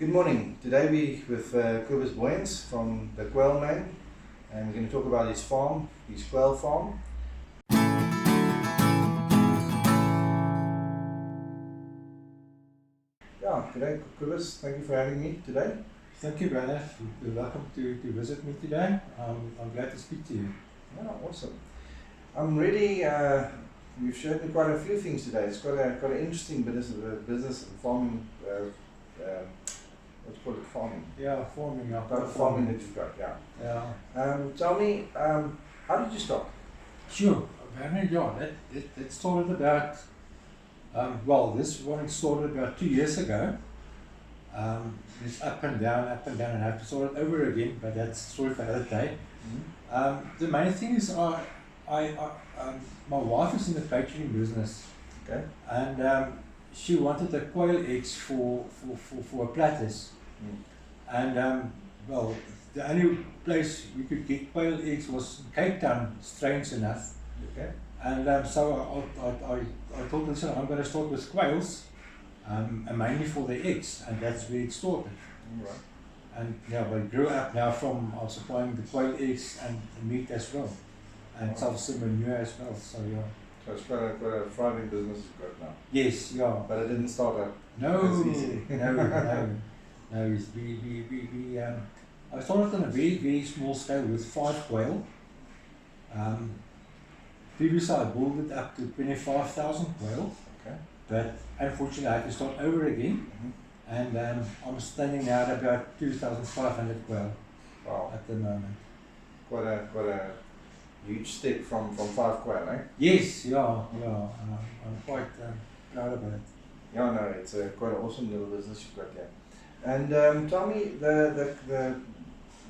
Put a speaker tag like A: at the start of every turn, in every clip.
A: Good morning. Today we with Kobus Booyens from the Quail Man, and we're going to talk about his farm, his quail farm. Yeah, today Kobus, thank you for having me today.
B: Thank you, brother. You're welcome to visit me today. I'm glad to speak to you.
A: Yeah, awesome. I'm ready. You've showed me quite a few things today. It's quite an interesting business and farming. Let's call it farming.
B: Yeah, farming.
A: Farming that you've got. Yeah.
B: Yeah.
A: Tell me, how did you start?
B: Sure. Yeah, that started about, this one started about 2 years ago. It's up and down, and I have to start it over again, but that's sort of another day.
A: Mm-hmm.
B: The main thing is my wife is in the catering business.
A: Okay.
B: And she wanted the quail eggs for platters. And the only place we could get quail eggs was in Cape Town, strange enough.
A: Okay.
B: And so I told her, listen, I'm going to start with quails, and mainly for the eggs, and that's where it started.
A: Right.
B: And yeah, we grew up now from supplying the quail eggs and the meat as well, and some manure as well. So yeah.
A: So it's quite a thriving business you've got now.
B: Yes, yeah.
A: But it didn't start out
B: No,
A: as easy.
B: no. I started on a very small scale with 5 quail. Previously I built it up to 25,000 quail.
A: Okay.
B: But unfortunately I had to start over again.
A: Mm-hmm.
B: And I'm standing now at about 2,500 quail.
A: Wow.
B: At the moment.
A: Quite a huge step from 5 quail, eh?
B: Yes, yeah. I'm quite proud of it.
A: Yeah, no, it's quite an awesome little business you've got there. And tell me,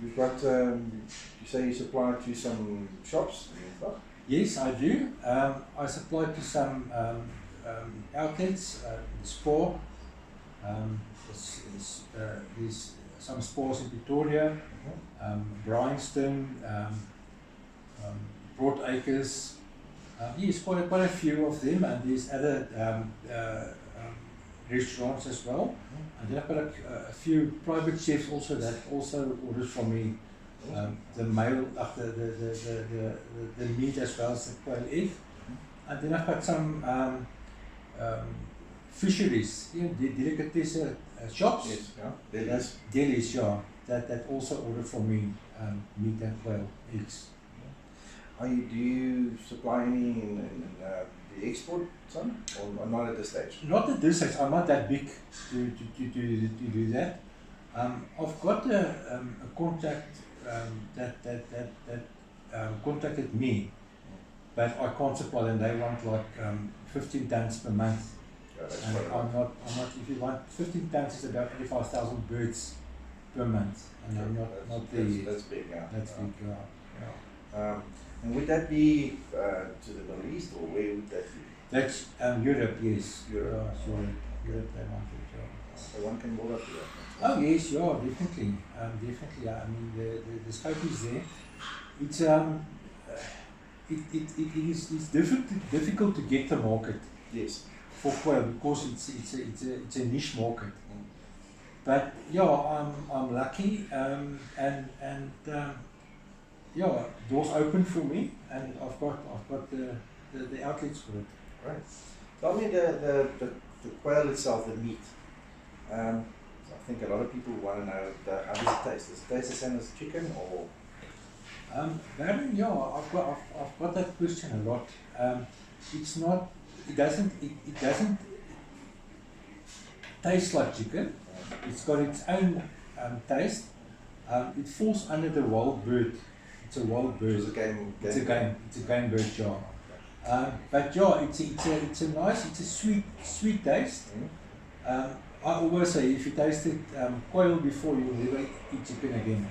A: you've got, you say you supply to some shops and stuff?
B: Yes, I do. I supply to some outlets, Spar. There's some Spars in Victoria, Bryanston, Broadacres. Yes, quite a few of them, and there's other restaurants as well. And then I've got a few private chefs also that also orders from me the meat as well as the quail egg. And then I've got some fisheries, delicatessen shops.
A: Yes, yeah. Delis.
B: Delis, yeah. That also order from me meat and quail eggs.
A: Do you supply any in the export some, or not at this stage?
B: Not at this stage. I'm not that big to do that. I've got a contact that contacted me, but I can't supply them. They want like 15 tons per month.
A: Yeah,
B: And I'm not. If you want 15 tons, it's about 85,000 birds per month, and I'm not there yet.
A: That's big, yeah.
B: That's big, yeah.
A: And would that be to the Middle East, or where would that be?
B: That's Europe, yes.
A: Europe.
B: Europe, they want it, yeah.
A: So one can build up to that.
B: Oh yes, yeah, definitely. Definitely. I mean, the scope is there. It's it's difficult to get the market.
A: Yes.
B: For quail, because it's a niche market. But yeah, I'm lucky, and yeah, doors open for me, and I've got the outlets for it.
A: Right. Tell me the quail itself, the meat. I think a lot of people want to know how does it taste. Does it taste the same as chicken, or?
B: Baron, yeah, I've got that question a lot. It's not. It doesn't taste like chicken. It's got its own taste. It falls under the wild bird. It's a wild bird.
A: It's a
B: game bird, yeah. But yeah, it's a nice, it's a sweet taste.
A: Mm-hmm.
B: I always say, if you tasted quail before, you will never eat chicken again.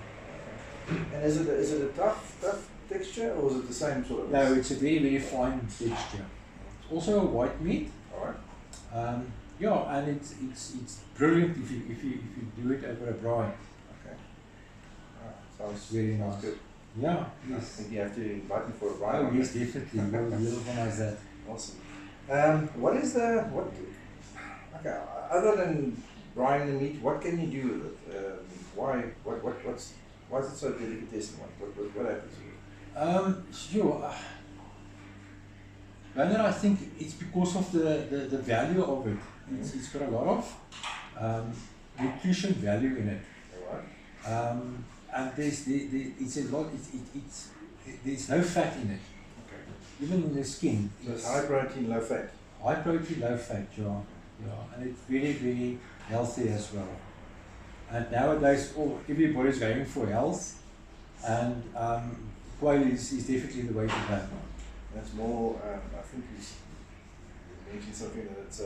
A: And is it a tough texture, or is it the same sort of?
B: No, it's a very fine texture. It's also a white meat.
A: All right.
B: Yeah, and it's brilliant if you do it over a brine.
A: Okay. Sounds
B: very nice.
A: Sounds good.
B: Yeah.
A: I
B: Yes.
A: think you have to invite me for a brine.
B: Oh yes, definitely. You'll organize that.
A: Awesome. What is the what? Okay, other than brine the meat. What can you do with it? Why? Why is it so delicatessen? What happens to it?
B: Sure. Rather, I think it's because of the value of it. It's got a lot of nutrition value in it.
A: Alright.
B: And it's a lot. There's no fat in it.
A: Okay.
B: Even in the skin.
A: So it's high protein, low fat.
B: High protein, low fat, yeah. And it's very, very healthy as well. And nowadays, everybody's going for health, and quail is definitely the way to go.
A: That's more. I think you mentioned something that it's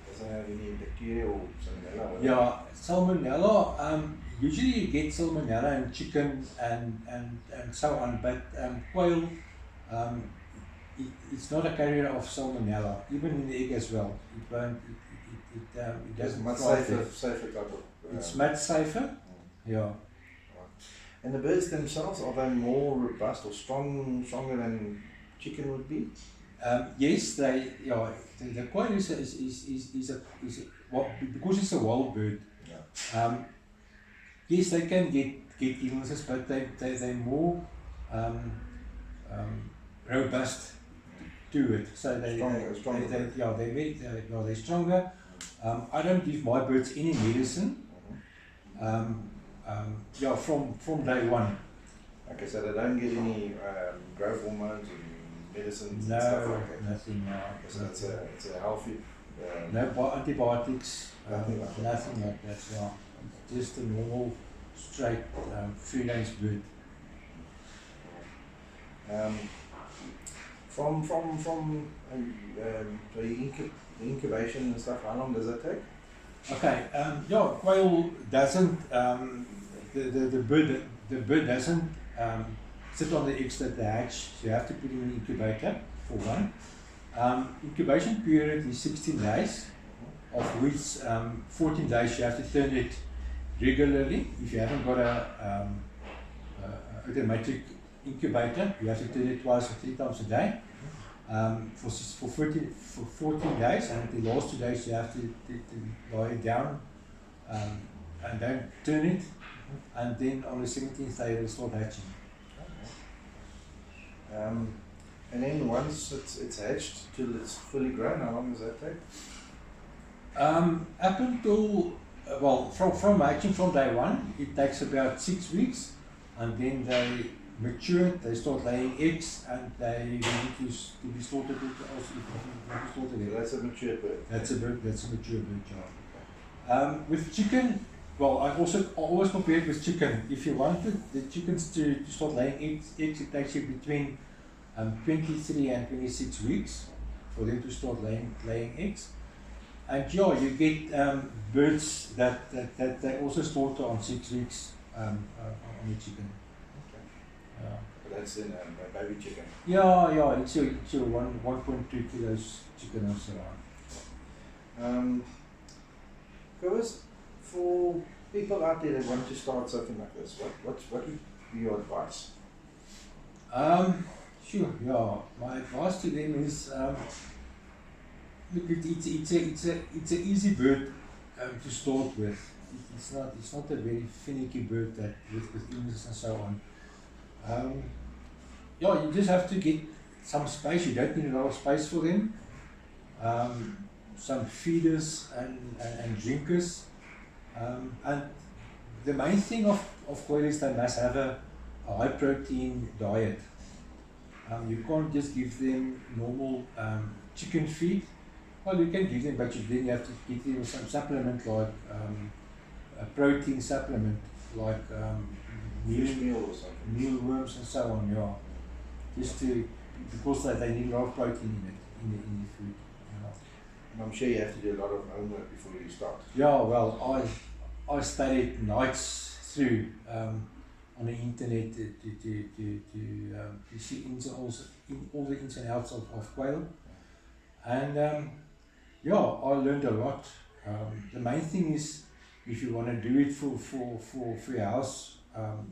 A: doesn't have any bacteria or salmonella.
B: Yeah, salmonella. Usually you get salmonella in chicken and so on, but quail, it's not a carrier of salmonella, even in the egg as well. It won't. It doesn't.
A: Much safer type of.
B: It's much safer. Yeah.
A: And the birds themselves, are they more robust or stronger than chicken would be?
B: Yes, they. Yeah, the quail is because it's a wild bird.
A: Yeah.
B: Yes, they can get illnesses, but they're more robust to it. So
A: Stronger.
B: They're stronger. I don't give my birds any medicine. From day one.
A: Okay, so they don't get any growth hormones and medicines
B: No,
A: and stuff like that?
B: nothing. No.
A: So it's a healthy...
B: no antibiotics,
A: nothing like that.
B: nothing like that, yeah. Just a normal, straight, free-range bird.
A: From the incubation and stuff, how long does that take?
B: Okay, quail doesn't, the bird doesn't sit on the eggs that they hatch, so you have to put in an incubator for one. Incubation period is 16 days, of which 14 days you have to turn it regularly. If you haven't got a automatic incubator, you have to turn it twice or 3 times a day. For 14 days, and the last 2 days you have to lie it down and then turn it, and then on the 17th day it will start hatching.
A: Okay. And then once it's hatched till it's fully grown, how long does that take?
B: Up until, from hatching from day one, it takes about 6 weeks, and then they mature, they start laying eggs, and they need to be slaughtered.
A: So that's a mature bird.
B: That's a mature bird, yeah. With chicken, I always compare it with chicken. If you wanted the chickens to start laying eggs, it takes you between 23 and 26 weeks for them to start laying eggs. And you get birds that they also slaughter on 6 weeks on the chicken.
A: Okay. But that's in a baby chicken.
B: Yeah, it's your 1.2 kilos chicken or so on.
A: Kobus, for people out there that want to start something like this, what would be your advice?
B: Sure, yeah. My advice to them is, look, it's an easy bird to start with. It's not a very finicky bird that with illnesses and so on. You just have to get some space. You don't need a lot of space for them. Some feeders and drinkers. And the main thing of quail is they must have a high protein diet. You can't just give them normal chicken feed. Well, you can give them, but then you have to give them some supplement like a protein supplement like
A: meal or something.
B: Mealworms and so on, yeah. Just because they need a lot of protein in the food.
A: And I'm sure you have to do a lot of homework before you start.
B: Yeah, well, I studied nights through on the internet to see all the ins and outs of quail, and I learned a lot. The main thing is, if you want to do it for your house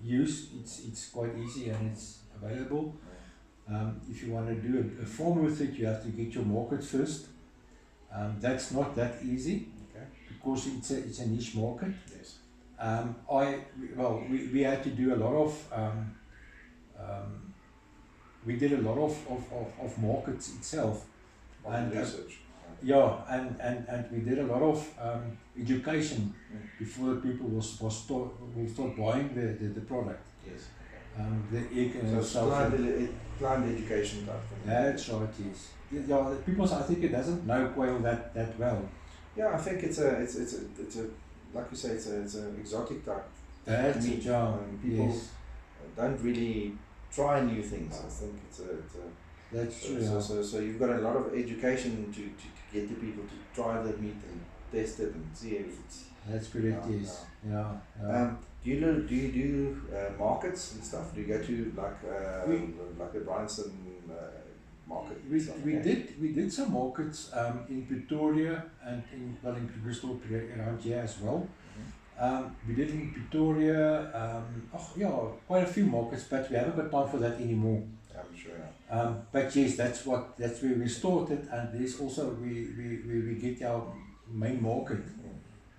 B: use, it's quite easy and it's available. If you want to do a farm with it, you have to get your market first. That's not that easy, course it's a niche market.
A: Yes.
B: We had to do a lot of we did a lot of markets itself.
A: And research.
B: And we did a lot of education before people will start buying the product.
A: Yes.
B: The egg and
A: so client education type thing.
B: That's right, yes. Yeah, people, I think it doesn't know quail that well.
A: Yeah, I think it's a like you say, it's an exotic type.
B: That's
A: meat. People don't really try new things. I think it's a
B: that's true.
A: So you've got a lot of education to get the people to try the meat and test it and see if it's.
B: That's correct. Yes. Yeah.
A: Do you do markets and stuff? Do you go to like the Bryanston market?
B: We did some markets in Pretoria and in Bristol around here as well. We did in Pretoria, quite a few markets, but we haven't got time for that anymore.
A: I'm sure.
B: But yes, that's where we started, and there's also we get our main market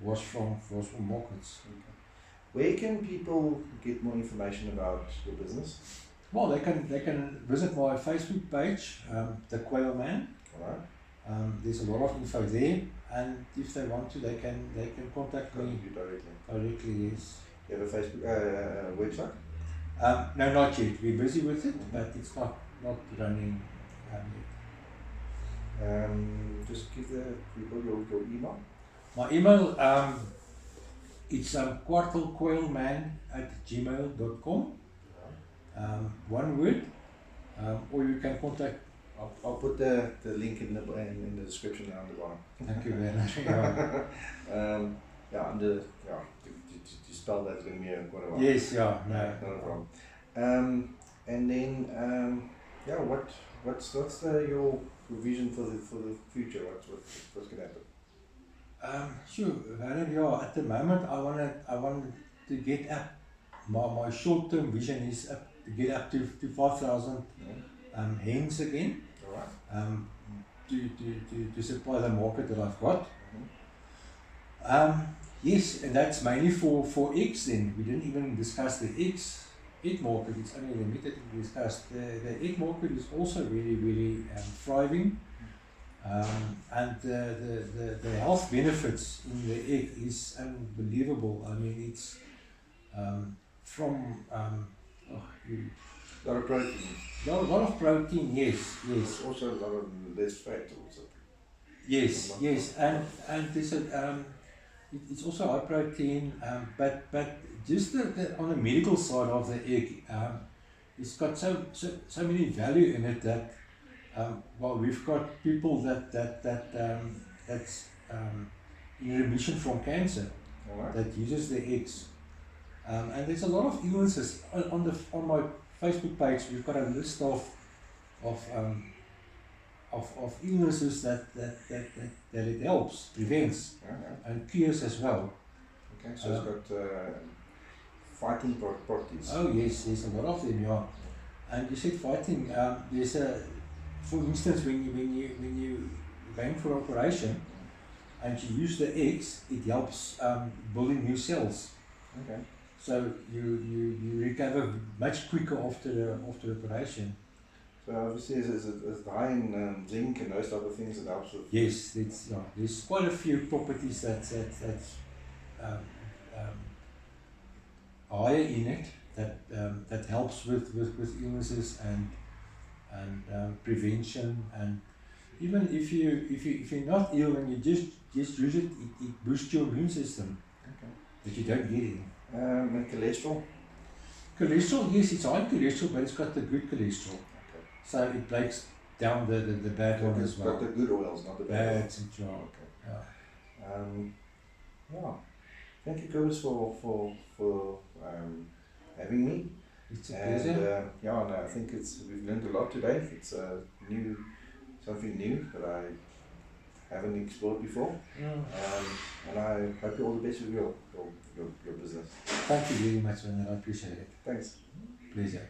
B: was from markets.
A: Okay. Where can people get more information about your business?
B: Well, they can visit my Facebook page, the Quail Man.
A: Alright.
B: There's a lot of info there, and if they want to, they can contact me directly. Yes.
A: You have a Facebook website?
B: No, not yet. We're busy with it, but it's not running yet.
A: Just give the people your email.
B: My email, it's kwartelquailman@gmail.com. One word, or you can contact.
A: I'll put the link in the description down the bottom.
B: Thank you very much.
A: To spell that in me quite a while.
B: Yes,
A: not a problem. And then what's your vision for the future? What's gonna happen?
B: Sure, at the moment I want to get up. My short-term vision is to get up to 5,000 hens again.
A: Alright.
B: To supply the market that I've got. Yes, and that's mainly for eggs. Then we didn't even discuss the egg market. It's only the meat that we discussed. The egg market is also really thriving. And the health benefits in the egg is unbelievable. I mean, it's from
A: a lot of protein.
B: A lot of protein, yes.
A: There's also a lot of less fat also.
B: Yes, and there's it's also high protein, but just on the medical side of the egg, it's got so many value in it that we've got people that's in remission from cancer that uses the eggs, and there's a lot of illnesses on my Facebook page. We've got a list of illnesses that it helps, prevents, and cures as well.
A: Okay, so it's got fighting properties.
B: Oh yes, there's a lot of them, yeah. And you said fighting. There's for instance, when you going for operation and you use the eggs, it helps building new cells.
A: Okay.
B: So you recover much quicker after the operation.
A: So obviously, is it high in zinc and those type of things that helps with?
B: Yes, there's quite a few properties that's higher in it that helps with illnesses and prevention, and even if you're not ill and you just use it, it boosts your immune system.
A: Okay.
B: That you don't get it.
A: And cholesterol?
B: Cholesterol, yes, it's high cholesterol, but it's got the good cholesterol.
A: Okay.
B: So it breaks down the bad one as well.
A: Got the good oils, not the bad oils.
B: That's it,
A: Okay. Yeah. Thank you, Kobus, for having me.
B: It's a pleasure.
A: And I think we've learned a lot today. It's something new that I haven't explored before. And I hope you all the best with your business.
B: Thank you very much, man. I appreciate it.
A: Thanks.
B: Pleasure.